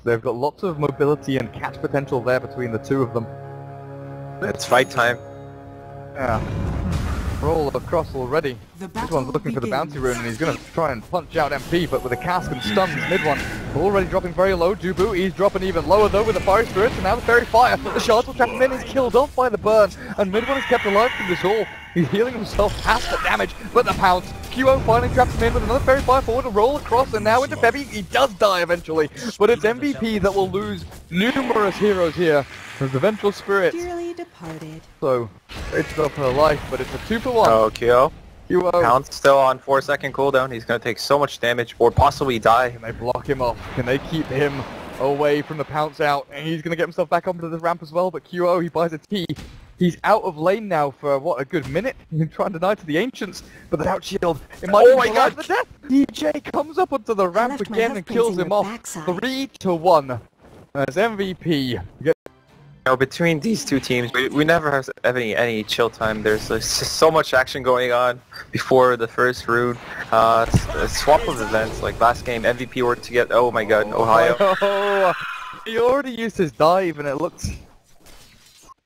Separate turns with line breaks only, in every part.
They've got lots of mobility and catch potential there between the two of them.
It's fight time.
Yeah. Roll across already. This one's looking for the bounty rune and he's going to try and punch out MP, but with a cask and stuns, mid one already dropping very low. Dubu, he's dropping even lower though with the fire spirits, and now the fairy fire. The shards will trap him in, he's killed off by the burn, and mid one is kept alive through this all. He's healing himself past the damage, but the pounce. QO finally traps him in with another fairy fire forward to roll across, and now into Febby. He does die eventually, but it's MVP that will lose numerous heroes here. There's the vengeful spirit.
Dearly departed.
So, it's up her life, but it's a 2-for-1.
Oh, QO.
QO.
Pounce still on 4-second cooldown. He's going to take so much damage, or possibly die.
Can they block him off? Can they keep him away from the pounce out? And he's going to get himself back onto the ramp as well, but QO, he buys a T. He's out of lane now for, what, a good minute? He's been trying to deny to the Ancients, but without shield, it might be the death! DJ comes up onto the ramp again and kills him off. 3-1 as MVP.
Between these two teams, we never have any chill time. There's just so much action going on before the first rune. A swap of events, like last game, MVP were to get, oh my god, Ohio.
Oh, he already used his dive and it looks...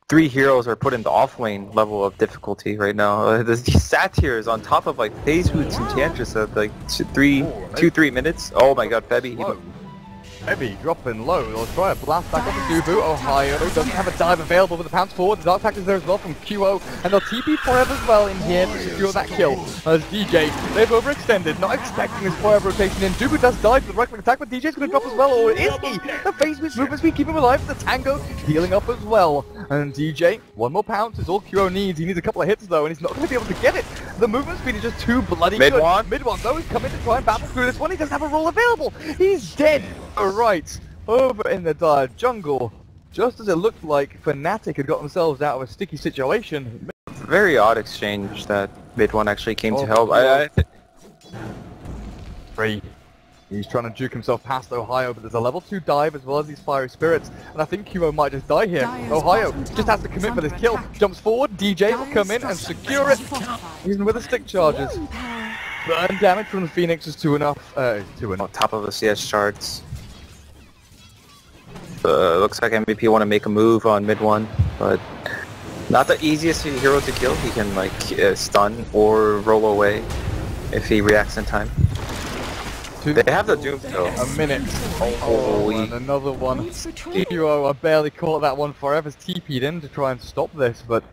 3 heroes are put into off-lane level of difficulty right now. The Satyr is on top of like phase roots and Chantress at like 2-3 minutes. Oh my god, Febby.
Febby dropping low. They'll try a blast back off of Dubu. Ohio doesn't have a dive available with the pounce forward. The Dark Tactics there as well from QO. And they'll TP forever as well in here to secure that kill. As DJ, they've overextended, not expecting this forever rotation in. Dubu does dive for the right-click attack, but DJ's going to drop as well. Or is he? The phase with movement speed keep him alive. The Tango healing up as well. And DJ, one more pounce is all QO needs. He needs a couple of hits though, and he's not going to be able to get it. The movement speed is just too bloody good. Mid one though, he's coming to try and battle through this one. He doesn't have a roll available. He's dead. Right, over in the dire jungle, just as it looked like Fnatic had got themselves out of a sticky situation.
Very odd exchange that mid one actually came to help.
Free. He's trying to juke himself past Ohio, but there's a level 2 dive as well as these fiery spirits, and I think QO might just die here. Ohio just has to commit for this kill, jumps forward, DJ will come in and secure it, even with the stick charges. Burn damage from the Phoenix is 2 enough. On
top of the CS charts. Looks like MVP want to make a move on mid one, but not the easiest hero to kill. He can like stun or roll away if he reacts in time. They have the Doom though.
A minute. Oh, and another one. QO, I barely caught that one. Forever's TP'd in to try and stop this, but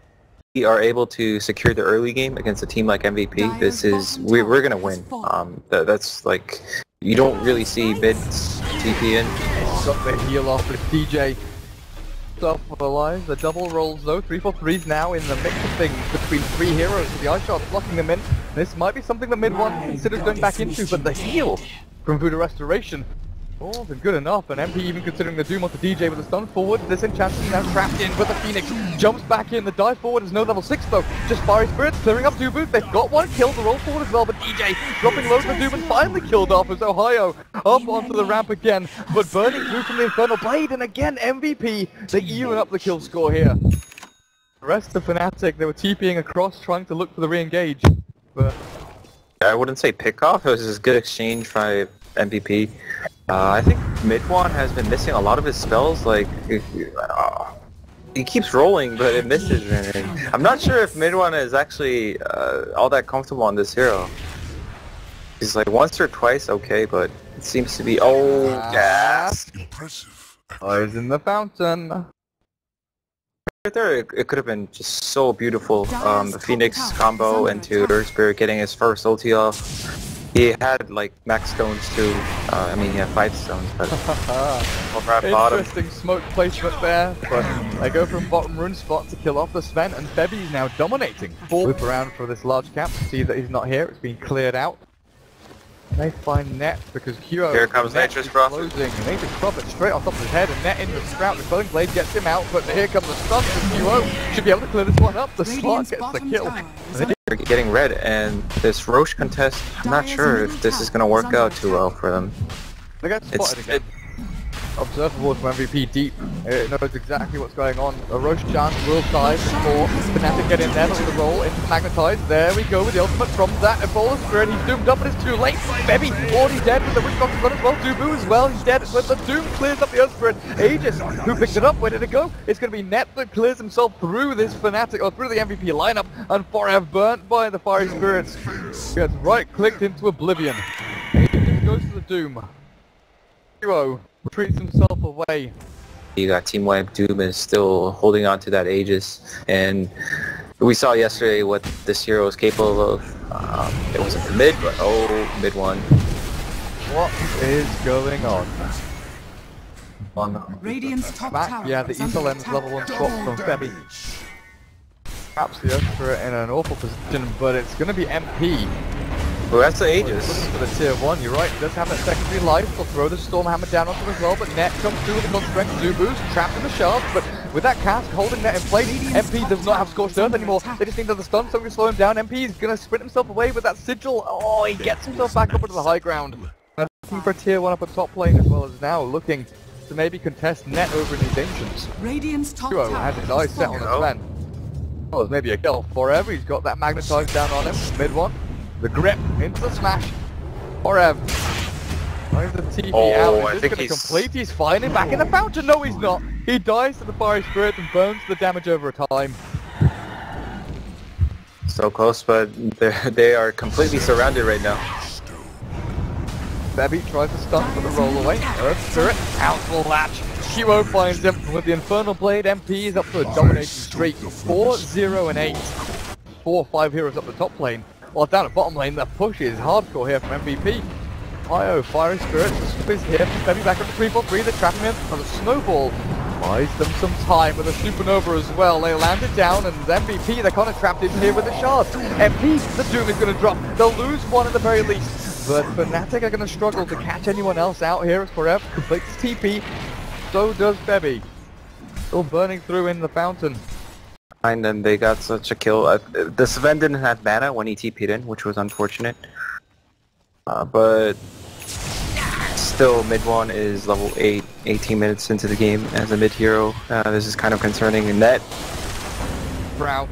we are able to secure the early game against a team like MVP. This is we're gonna win. That's like you don't really see mids TP in.
Got the heal off with DJ. Stuff alive. The double rolls though. 3-for-3s now in the mix of things between 3 heroes. The ice shots blocking them in. This might be something the mid one considers going back into, but the heal from Voodoo Restoration. Oh, been good enough, and MP even considering the Doom onto DJ with a stun forward. This enchantment now trapped in, but the Phoenix jumps back in. The dive forward is no level 6 though. Just fiery spirits clearing up Dubu. They've got one kill, the roll forward as well, but DJ dropping low to the Doom and finally killed off as Ohio up onto the ramp again, but burning through from the Infernal Blade, and again MVP. They even up the kill score here. The rest of Fnatic, they were TPing across trying to look for the re-engage, but
I wouldn't say pick off. It was just good exchange by MVP. I think mid one has been missing a lot of his spells. Like he keeps rolling, but it misses. And I'm not sure if mid one is actually all that comfortable on this hero. He's like once or twice okay, but it seems to be gas.
Impressive.
Eyes in the fountain.
Right there, it could have been just so beautiful. The Phoenix combo into Earth Spirit getting his first ulti off. He had like max stones too. I mean, he had 5 stones, but over at bottom.
Interesting smoke placement there, but they go from bottom rune spot to kill off the Sven, and Febby is now dominating. Loop around for this large cap to see that he's not here. It's been cleared out. And they find Net because QO.
Here comes Nature's Prophet.
And Nature's Prophet straight on top of his head, and Net into the Sprout. The Quelling Blade gets him out, but here comes the stun from QO. Should be able to clear this one up. The Slot gets the kill.
They're getting red, and this Roche contest, I'm not sure if this is going to work out too well for them.
They got spotted again. observable from MVP deep. It knows exactly what's going on. A Roshan will dive before Fnatic get in there, look at the roll into Magnetize. There we go with the ultimate from that Ebola Spirit. He's doomed up, but it's too late. Bebby already dead with the Witchbox as well. Dubu as well, he's dead. But the Doom clears up the Earth Spirit. Aegis, who picked it up, where did it go? It's going to be Net that clears himself through this Fnatic, or through the MVP lineup, and Forev burnt by the Fiery Spirits. Gets right-clicked into oblivion. Aegis goes to the Doom. Duo retreats himself away.
You got Team Wipe. Doom is still holding on to that Aegis, and we saw yesterday what this hero is capable of. It wasn't the mid, but mid one.
What is going on?
Radiant's top tower.
Yeah, the Easelens level 1 swap from Febby. Perhaps the Earth Spirit in an awful position, but it's going to be MP.
Well, that's the Aegis.
Looking for the tier 1, you're right, it does have that secondary life. They'll throw the Storm Hammer down onto him as well, but Net comes through with the Constraint Zubus, trapped in the shards, but with that cast holding Net in place, MP does not have Scorched Earth anymore. They just need another stun, so we can slow him down. MP is going to sprint himself away with that Sigil. Oh, he gets himself back up into the high ground. And looking for a tier 1 up at top lane, as well as now looking to maybe contest Net over in these Ancients.
Radiant's top
Duo
tower
has his eyes set on the Sven. Oh, there's maybe a kill. Forever, he's got that Magnetize down on him. Mid one. The grip into the smash. Forever. Finds the TP out. He's just going to complete. He's fine. And back in the fountain. No, he's not. He dies to the Fiery Spirit and burns the damage over time.
So close, but they are completely surrounded right now.
Bebby tries to stun for the roll away. Earth Spirit out for latch. Qo finds him with the Infernal Blade. MP is up to a dominating streak. 4-0 and 8. 4-5 heroes up the top lane. While down at bottom lane, the push is hardcore here from MVP. IO, Fiery Spirit, the swap is here from Bebby back up to 3-4-3. They're trapping him, and the Snowball buys them some time with a Supernova as well. They land it down, and MVP, they're kind of trapped in here with the shards. MP, the Doom is going to drop. They'll lose one at the very least. But Fnatic are going to struggle to catch anyone else out here as Forever completes TP. So does Bebby. Still burning through in the fountain.
And then they got such a kill. The Sven didn't have mana when he TP'd in, which was unfortunate. But still, mid one is level 8, 18 minutes into the game as a mid hero. This is kind of concerning. And Net
Sprout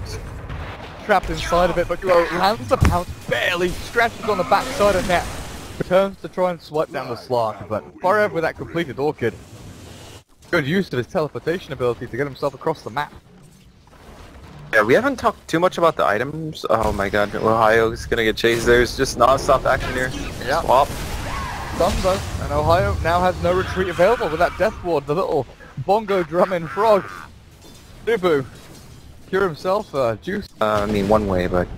trapped inside of it, but Duo lands the pounce, barely stretches on the backside of Net. Returns to try and swipe down the Slark, but Forever with that completed Orchid. Good use of his teleportation ability to get himself across the map.
Yeah, we haven't talked too much about the items. Oh my god, Ohio's gonna get chased. There's just non-stop action here.
Yeah.
Swap.
Done though, and Ohio now has no retreat available with that Death Ward, the little bongo drumming frog. Dubu, cure himself, juice.
I mean, one way, but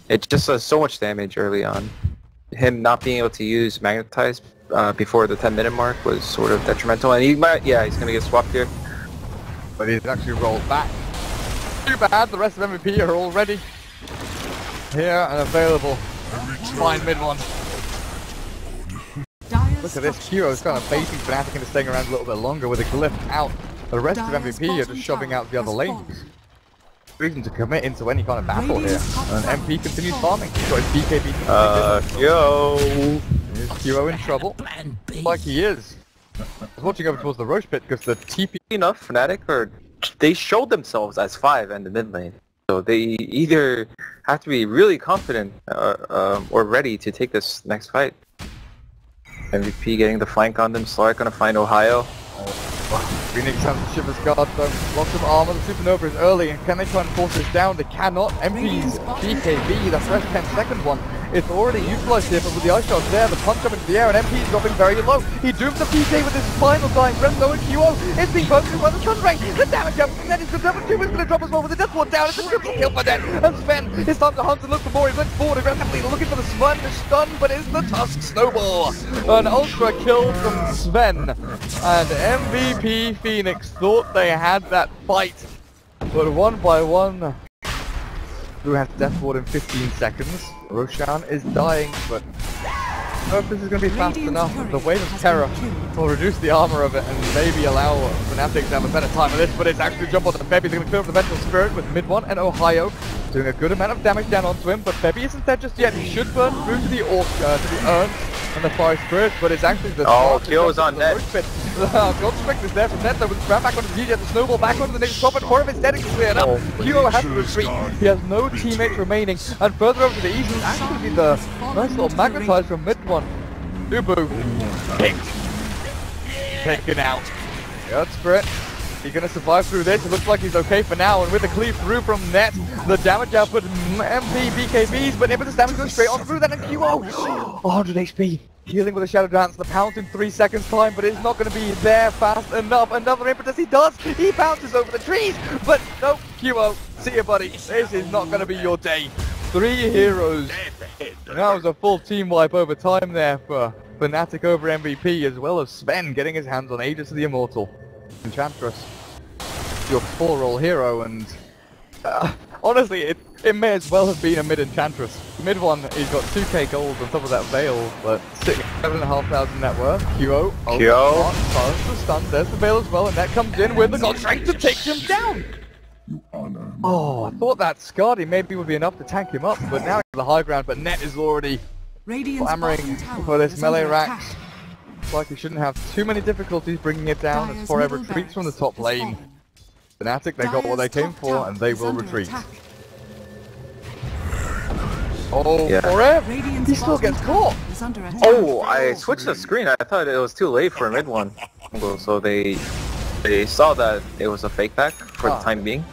it just does so much damage early on. Him not being able to use Magnetize before the 10-minute mark was sort of detrimental, and he might, yeah, he's gonna get swapped here.
But he's actually rolled back. Too bad, the rest of MVP are already here and available. Fine mid one. Look at this, Qro's kind of baiting Fnatic into staying around a little bit longer with a glyph out. The rest of MVP are just shoving out the other lanes. Reason to commit into any kind of battle here. And MP continues farming. He's got his BKB.
Yo!
Is Qro in trouble? Like he is. I was watching over towards the Roche pit because the TP...
Enough, Fnatic, they showed themselves as 5 in the mid lane. So they either have to be really confident or ready to take this next fight. MVP getting the flank on them, Slark gonna find Ohio.
Phoenix has the Shiver's Guard though, lots of armor, the Supernova is early, and can they try and force this down? They cannot. MP's BKB, the first 10-second one, it's already utilized here, but with the ice shots there, the punch up into the air, and MP is dropping very low. He dooms the PK with his final dying breath, though, and Qo is being broken by the Sun Ray. The damage up, and then he's going to drop, going to drop as well with the Death Ward down. It's a triple kill for Net, and Sven, it's time to hunt and look for more. He went forward aggressively, looking for the Sven to stun, but it's the Tusk Snowball. An ultra kill from Sven, and MVP Phoenix thought they had that fight, but one by one, who has Death Ward in 15 seconds. Roshan is dying, but I don't know if this is going to be fast enough. The Wave of Terror will reduce the armor of it and maybe allow Fnatic to have a better time of this, but it's actually jump onto Bebby. They're going to clear up the Vengeful Spirit with mid one, and Ohio doing a good amount of damage down onto him, but Bebby isn't dead just yet. He should burn through to the Urn and the Fire Spirit, but it's actually the...
Oh, Qro's on Net.
Got strength is there from Net though, with the round back onto the DJ, the snowball back onto the next spot, but more of his dead is cleared up. Hugo has to retreat. He has no teammates remaining, and further over to the east is actually the nice little magnetize from mid one. Dubu. Taken out. Good sprint. He's going to survive through this. It looks like he's okay for now. And with the cleave through from Net, the damage output MP BKBs, but Impetus damage goes straight on through that. And QO, 100 HP. Healing with a Shadow Dance. The pounce in 3 seconds time, but it's not going to be there fast enough. Another Impetus, he does. He bounces over the trees, but no, QO. See you, buddy. This is not going to be your day. 3 heroes. That was a full team wipe over time there for Fnatic over MVP, as well as Sven getting his hands on Aegis of the Immortal. Enchantress, your 4-role hero, and honestly, it may as well have been a mid Enchantress. Mid one, he's got 2k gold on top of that Veil, but 7,500 net worth. QO, the stun, there's the Veil as well, and that comes in with the God Strength to take him down! Oh, I thought that Scardy maybe would be enough to tank him up, but now he's on the high ground, but Net is already clamoring for this melee Rax. Looks like he shouldn't have too many difficulties bringing it down as Forever retreats from the top lane. Fnatic, they got what they came for, and they will retreat. Oh, yeah. Forever! He still gets caught!
Oh, I switched the screen. I thought it was too late for mid one. So they saw that it was a fake back for the time being.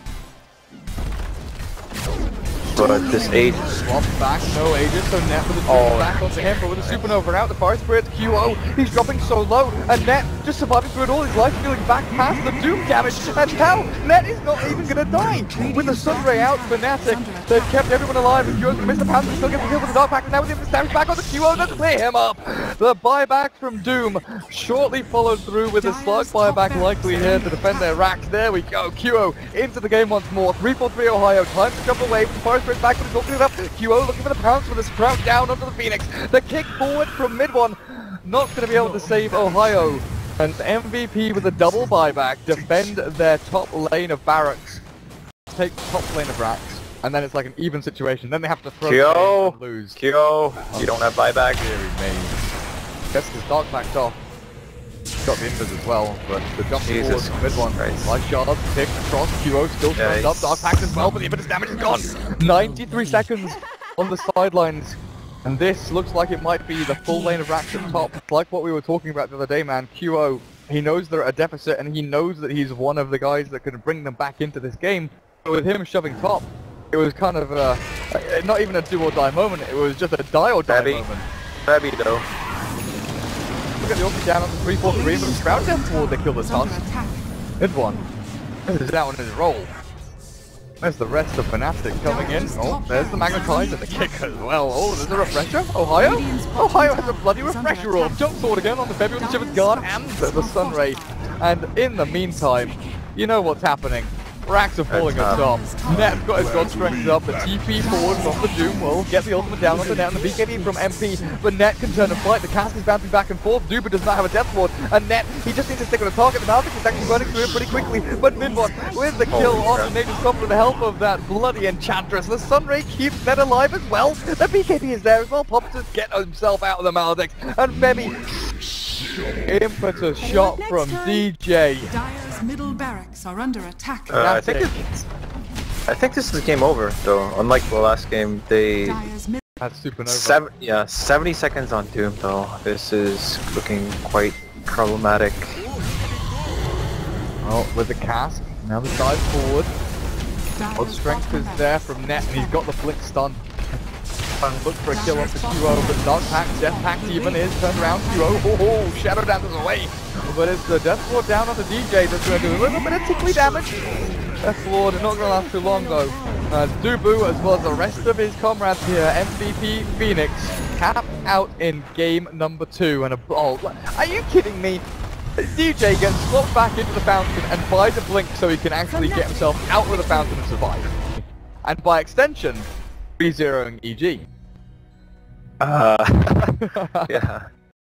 But this Aegis
swap back, no Aegis, so Net with the back onto him, but with the supernova out, the fire spirit QO, he's dropping so low, and Net just surviving through it all his life, feeling back past the doom damage, and now Net is not even gonna die! With the Sunray out, Fnatic, they've kept everyone alive, and QO's gonna miss the pounds, and still get the kill with the dark pack, and now with the damage back on the QO to clear him up! The buyback from Doom, shortly followed through with a slug buyback likely here to defend their racks. There we go, QO into the game once more, 3-4-3 Ohio, time to jump away from the fire spirit back, but he's opening it up. QO looking for the pounce with a sprout down onto the Phoenix. The kick forward from mid one, not going to be able to save Ohio. And MVP with a double buyback defend their top lane of barracks. Take top lane of racks, and then it's like an even situation. Then they have to throw and lose.
QO, you don't have buyback.
Guess his dark backed off. Got the invis as well, but the jump forward from mid one. Light shards, tick across, QO still turned up, dark pack as well, but the invis damage is gone. 93 seconds on the sidelines. And this looks like it might be the full lane of racks at top. Like what we were talking about the other day, man. QO, he knows they're at a deficit, and he knows that he's one of the guys that can bring them back into this game. But with him shoving top, it was kind of not even a do or die moment, it was just a die or die moment.
Heavy though.
Look at the ulti down on the 3-4-3, but the Sprout down forward, they kill the Tusk. Mid one. This is down on his roll. There's the rest of Fnatic coming in. Oh, there's the Magnetize and the kick as well. Oh, there's a refresher. Ohio? Ohio has a bloody refresher roll. Jump forward again on the February Shivered Guard and the Sunray. And in the meantime, you know what's happening. Racks are falling on top. Net's got his God Strength up. The TP forward from the Doom will get the ultimate down on the Net and the BKB from MP. But Net can turn and fight. The cast is bouncing back and forth. Duba does not have a Death Ward. And Net, he just needs to stick on a target. The Maldic is actually running through it pretty quickly. But Midbot with the kill on the Native Stop with the help of that bloody Enchantress. The Sunray keeps Net alive as well. The BKB is there as well. Pops to get himself out of the Maldic. And Femi, impetus shot from DJ.
Dire's middle barracks are under attack.
I think this is game over though. Unlike the last game, they
had supernova.
70 seconds on Doom though. This is looking quite problematic.
Oh, with the cast, now the dive forward. God Strength is there from Net, and he's got the flick stun. And look for a kill off the QO, but Dark Pack, Death Pack even is turned around. QO, oh, Shadow Dances away. But it's the Death Ward down on the DJ that's going to do a little bit of tickly damage. Death Ward is not going to last too long though. Dubu, as well as the rest of his comrades here, MVP Phoenix, cap out in game number 2. And are you kidding me? DJ gets swapped back into the fountain and buys a blink so he can actually get himself out of the fountain and survive. And by extension, 3-0ing EG.
Yeah.